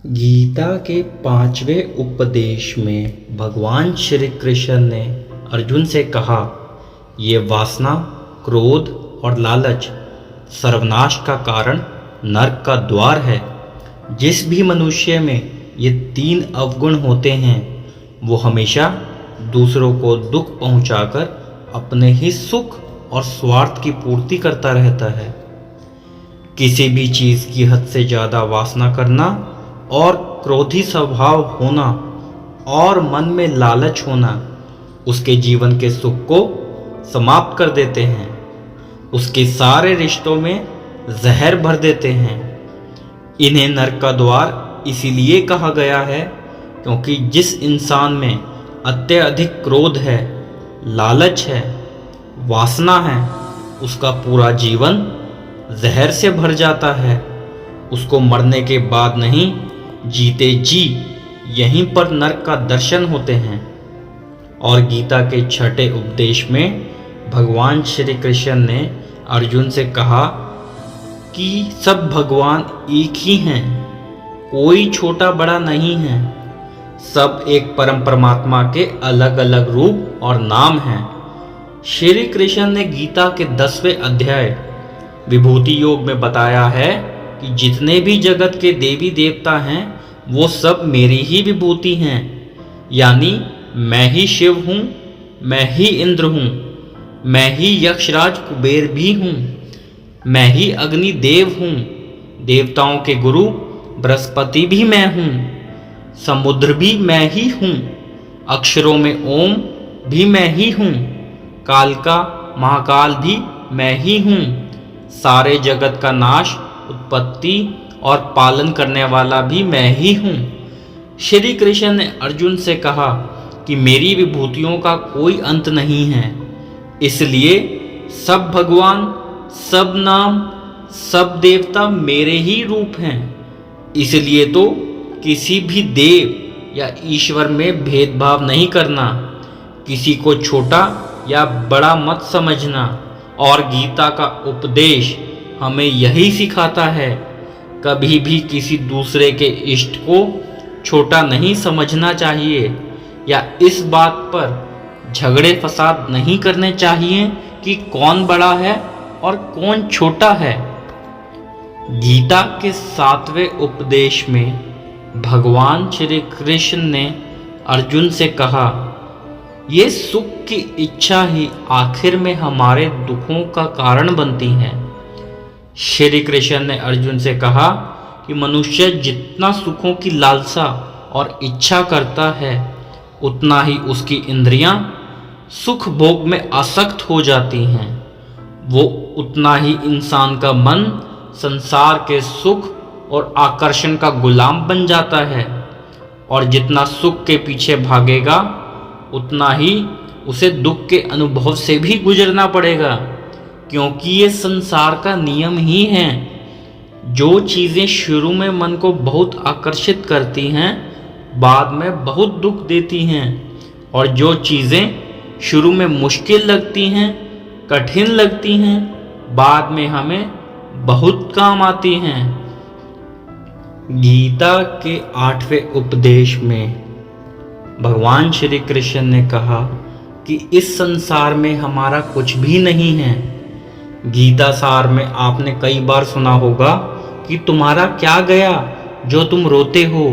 गीता के 5वें उपदेश में भगवान श्री कृष्ण ने अर्जुन से कहा, ये वासना, क्रोध और लालच सर्वनाश का कारण, नरक का द्वार है। जिस भी मनुष्य में ये 3 अवगुण होते हैं वो हमेशा दूसरों को दुख पहुंचाकर अपने ही सुख और स्वार्थ की पूर्ति करता रहता है। किसी भी चीज़ की हद से ज़्यादा वासना करना और क्रोधी स्वभाव होना और मन में लालच होना उसके जीवन के सुख को समाप्त कर देते हैं, उसके सारे रिश्तों में जहर भर देते हैं। इन्हें नरक का द्वार इसीलिए कहा गया है क्योंकि जिस इंसान में अत्यधिक क्रोध है, लालच है, वासना है, उसका पूरा जीवन जहर से भर जाता है। उसको मरने के बाद नहीं, जीते जी यहीं पर नरक का दर्शन होते हैं। और गीता के 6ठे उपदेश में भगवान श्री कृष्ण ने अर्जुन से कहा कि सब भगवान एक ही हैं, कोई छोटा बड़ा नहीं है। सब एक परम परमात्मा के अलग अलग रूप और नाम हैं। श्री कृष्ण ने गीता के 10वें अध्याय विभूति योग में बताया है कि जितने भी जगत के देवी देवता हैं वो सब मेरी ही विभूति हैं। यानी मैं ही शिव हूँ, मैं ही इंद्र हूँ, मैं ही यक्षराज कुबेर भी हूँ, मैं ही अग्नि देव हूँ, देवताओं के गुरु बृहस्पति भी मैं हूँ, समुद्र भी मैं ही हूँ, अक्षरों में ओम भी मैं ही हूँ, काल का महाकाल भी मैं ही हूँ, सारे जगत का नाश, उत्पत्ति और पालन करने वाला भी मैं ही हूँ। श्री कृष्ण ने अर्जुन से कहा कि मेरी विभूतियों का कोई अंत नहीं है, इसलिए सब भगवान, सब नाम, सब देवता मेरे ही रूप हैं। इसलिए तो किसी भी देव या ईश्वर में भेदभाव नहीं करना, किसी को छोटा या बड़ा मत समझना। और गीता का उपदेश हमें यही सिखाता है, कभी भी किसी दूसरे के इष्ट को छोटा नहीं समझना चाहिए या इस बात पर झगड़े फसाद नहीं करने चाहिए कि कौन बड़ा है और कौन छोटा है। गीता के 7वें उपदेश में भगवान श्री कृष्ण ने अर्जुन से कहा, ये सुख की इच्छा ही आखिर में हमारे दुखों का कारण बनती है। श्री कृष्ण ने अर्जुन से कहा कि मनुष्य जितना सुखों की लालसा और इच्छा करता है उतना ही उसकी इंद्रियां सुख भोग में आसक्त हो जाती हैं। वो उतना ही इंसान का मन संसार के सुख और आकर्षण का गुलाम बन जाता है। और जितना सुख के पीछे भागेगा उतना ही उसे दुख के अनुभव से भी गुजरना पड़ेगा, क्योंकि ये संसार का नियम ही है। जो चीज़ें शुरू में मन को बहुत आकर्षित करती हैं बाद में बहुत दुख देती हैं, और जो चीज़ें शुरू में मुश्किल लगती हैं, कठिन लगती हैं, बाद में हमें बहुत काम आती हैं। गीता के 8वें उपदेश में भगवान श्री कृष्ण ने कहा कि इस संसार में हमारा कुछ भी नहीं है। गीता सार में आपने कई बार सुना होगा कि तुम्हारा क्या गया जो तुम रोते हो,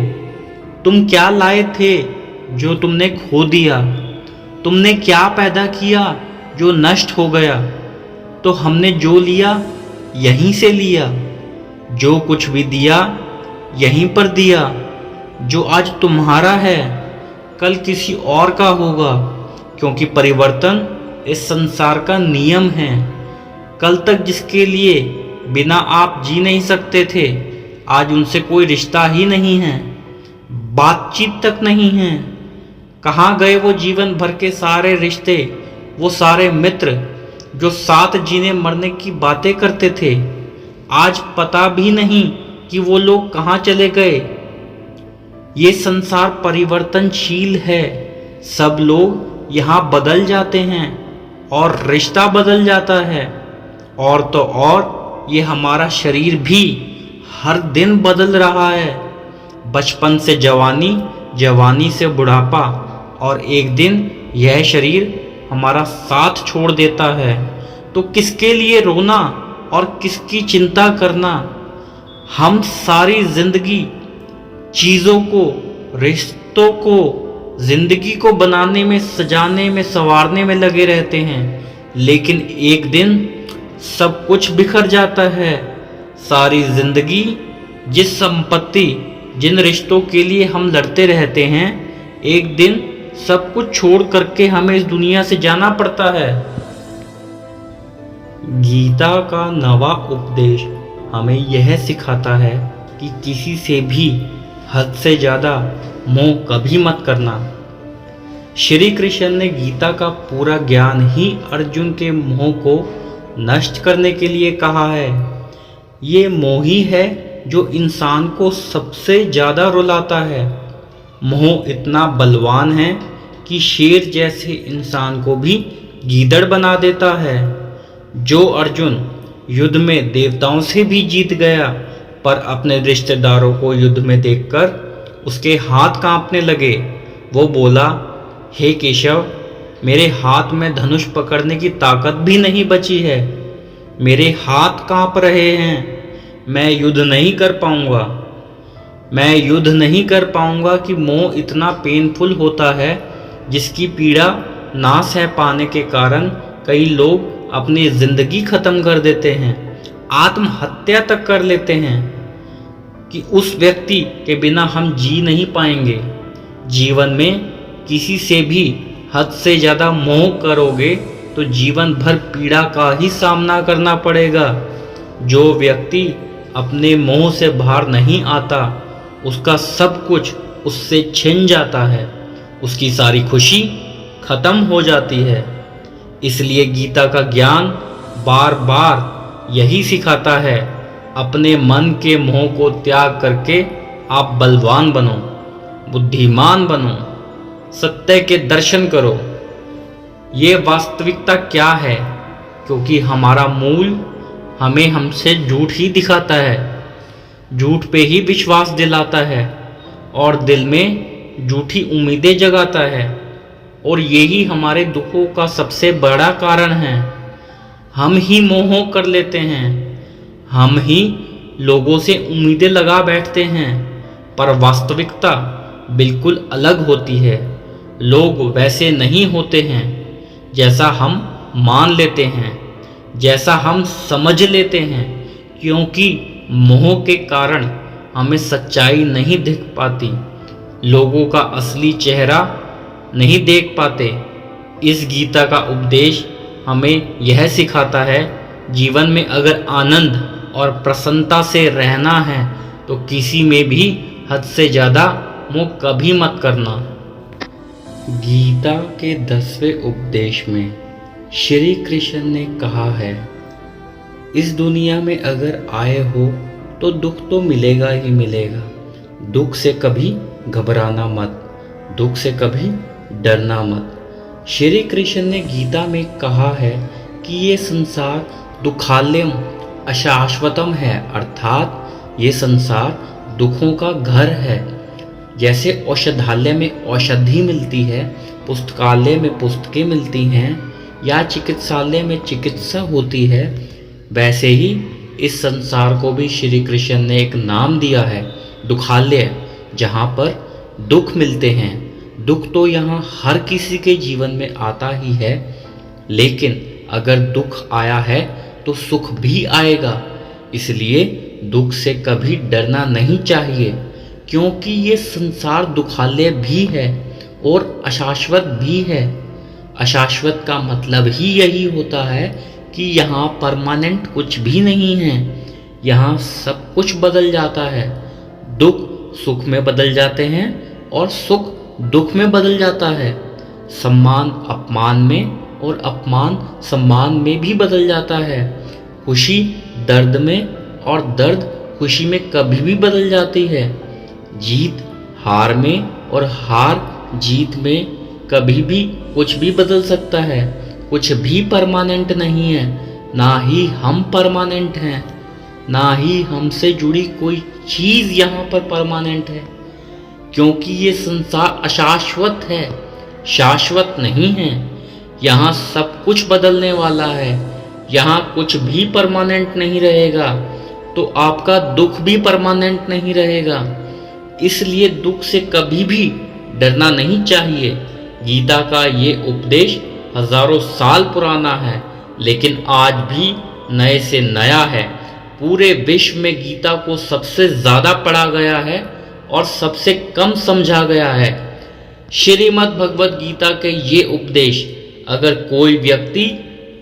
तुम क्या लाए थे जो तुमने खो दिया, तुमने क्या पैदा किया जो नष्ट हो गया। तो हमने जो लिया यहीं से लिया, जो कुछ भी दिया यहीं पर दिया। जो आज तुम्हारा है कल किसी और का होगा, क्योंकि परिवर्तन इस संसार का नियम है। कल तक जिसके लिए बिना आप जी नहीं सकते थे, आज उनसे कोई रिश्ता ही नहीं है, बातचीत तक नहीं है। कहाँ गए वो जीवन भर के सारे रिश्ते, वो सारे मित्र जो साथ जीने मरने की बातें करते थे? आज पता भी नहीं कि वो लोग कहाँ चले गए। ये संसार परिवर्तनशील है, सब लोग यहाँ बदल जाते हैं और रिश्ता बदल जाता है। और तो और ये हमारा शरीर भी हर दिन बदल रहा है, बचपन से जवानी, जवानी से बुढ़ापा, और एक दिन यह शरीर हमारा साथ छोड़ देता है, तो किसके लिए रोना और किसकी चिंता करना। हम सारी जिंदगी चीज़ों को, रिश्तों को, जिंदगी को बनाने में, सजाने में, संवारने में लगे रहते हैं, लेकिन एक दिन सब कुछ बिखर जाता है। सारी जिंदगी जिस संपत्ति, जिन रिश्तों के लिए हम लड़ते रहते हैं, एक दिन सब कुछ छोड़ करके हमें इस दुनिया से जाना पड़ता है। गीता का नवा उपदेश हमें यह सिखाता है कि किसी से भी हद से ज़्यादा मोह कभी मत करना। श्री कृष्ण ने गीता का पूरा ज्ञान ही अर्जुन के मोह को नष्ट करने के लिए कहा है। ये मोह ही है जो इंसान को सबसे ज़्यादा रुलाता है। मोह इतना बलवान है कि शेर जैसे इंसान को भी गीदड़ बना देता है। जो अर्जुन युद्ध में देवताओं से भी जीत गया, पर अपने रिश्तेदारों को युद्ध में देखकर उसके हाथ कांपने लगे, वो बोला, हे केशव, मेरे हाथ में धनुष पकड़ने की ताकत भी नहीं बची है, मेरे हाथ कांप रहे हैं, मैं युद्ध नहीं कर पाऊंगा। मैं युद्ध नहीं कर पाऊंगा कि मोह इतना पेनफुल होता है, जिसकी पीड़ा ना सह पाने के कारण कई लोग अपनी जिंदगी खत्म कर देते हैं, आत्महत्या तक कर लेते हैं कि उस व्यक्ति के बिना हम जी नहीं पाएंगे। जीवन में किसी से भी हद से ज़्यादा मोह करोगे तो जीवन भर पीड़ा का ही सामना करना पड़ेगा। जो व्यक्ति अपने मोह से बाहर नहीं आता, उसका सब कुछ उससे छिन जाता है, उसकी सारी खुशी खत्म हो जाती है। इसलिए गीता का ज्ञान बार बार यही सिखाता है, अपने मन के मोह को त्याग करके आप बलवान बनो, बुद्धिमान बनो, सत्य के दर्शन करो। ये वास्तविकता क्या है? क्योंकि हमारा मूल हमें हमसे झूठ ही दिखाता है, झूठ पे ही विश्वास दिलाता है और दिल में झूठी उम्मीदें जगाता है, और यही हमारे दुखों का सबसे बड़ा कारण है। हम ही मोह कर लेते हैं, हम ही लोगों से उम्मीदें लगा बैठते हैं, पर वास्तविकता बिल्कुल अलग होती है। लोग वैसे नहीं होते हैं जैसा हम मान लेते हैं, जैसा हम समझ लेते हैं, क्योंकि मोह के कारण हमें सच्चाई नहीं दिख पाती, लोगों का असली चेहरा नहीं देख पाते। इस गीता का उपदेश हमें यह सिखाता है, जीवन में अगर आनंद और प्रसन्नता से रहना है तो किसी में भी हद से ज़्यादा मोह कभी मत करना। गीता के 10वें उपदेश में श्री कृष्ण ने कहा है, इस दुनिया में अगर आए हो तो दुख तो मिलेगा ही मिलेगा, दुख से कभी घबराना मत, दुख से कभी डरना मत। श्री कृष्ण ने गीता में कहा है कि ये संसार दुखालयम अशाश्वतम है, अर्थात ये संसार दुखों का घर है। जैसे औषधालय में औषधि मिलती है, पुस्तकालय में पुस्तकें मिलती हैं, या चिकित्सालय में चिकित्सा होती है, वैसे ही इस संसार को भी श्री कृष्ण ने एक नाम दिया है, दुखालय, जहाँ पर दुख मिलते हैं। दुख तो यहाँ हर किसी के जीवन में आता ही है, लेकिन अगर दुख आया है तो सुख भी आएगा। इसलिए दुख से कभी डरना नहीं चाहिए, क्योंकि ये संसार दुखालय भी है और अशाश्वत भी है। अशाश्वत का मतलब ही यही होता है कि यहाँ परमानेंट कुछ भी नहीं है, यहाँ सब कुछ बदल जाता है। दुख सुख में बदल जाते हैं और सुख दुख में बदल जाता है। सम्मान अपमान में और अपमान सम्मान में भी बदल जाता है। खुशी दर्द में और दर्द खुशी में कभी भी बदल जाती है। जीत हार में और हार जीत में कभी भी कुछ भी बदल सकता है। कुछ भी परमानेंट नहीं है, ना ही हम परमानेंट हैं, ना ही हमसे जुड़ी कोई चीज़ यहाँ पर परमानेंट है। क्योंकि ये संसार अशाश्वत है, शाश्वत नहीं है। यहाँ सब कुछ बदलने वाला है, यहाँ कुछ भी परमानेंट नहीं रहेगा, तो आपका दुख भी परमानेंट नहीं रहेगा। इसलिए दुख से कभी भी डरना नहीं चाहिए। गीता का ये उपदेश हजारों साल पुराना है, लेकिन आज भी नए से नया है। पूरे विश्व में गीता को सबसे ज़्यादा पढ़ा गया है और सबसे कम समझा गया है। श्रीमद् भगवद गीता के ये उपदेश अगर कोई व्यक्ति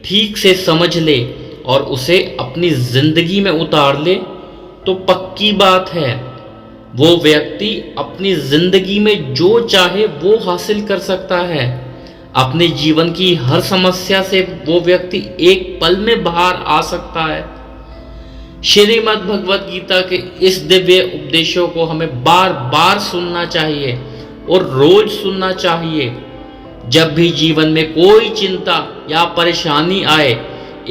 ठीक से समझ ले और उसे अपनी जिंदगी में उतार ले, तो पक्की बात है वो व्यक्ति अपनी जिंदगी में जो चाहे वो हासिल कर सकता है। अपने जीवन की हर समस्या से वो व्यक्ति एक पल में बाहर आ सकता है। श्रीमद् भगवद गीता के इस दिव्य उपदेशों को हमें बार बार सुनना चाहिए और रोज सुनना चाहिए। जब भी जीवन में कोई चिंता या परेशानी आए,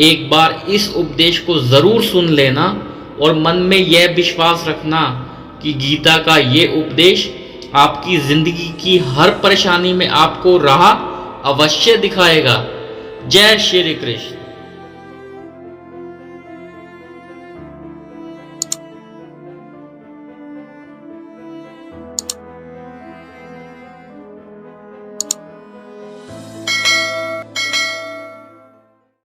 एक बार इस उपदेश को जरूर सुन लेना और मन में यह विश्वास रखना कि गीता का ये उपदेश आपकी जिंदगी की हर परेशानी में आपको राह अवश्य दिखाएगा। जय श्री कृष्ण।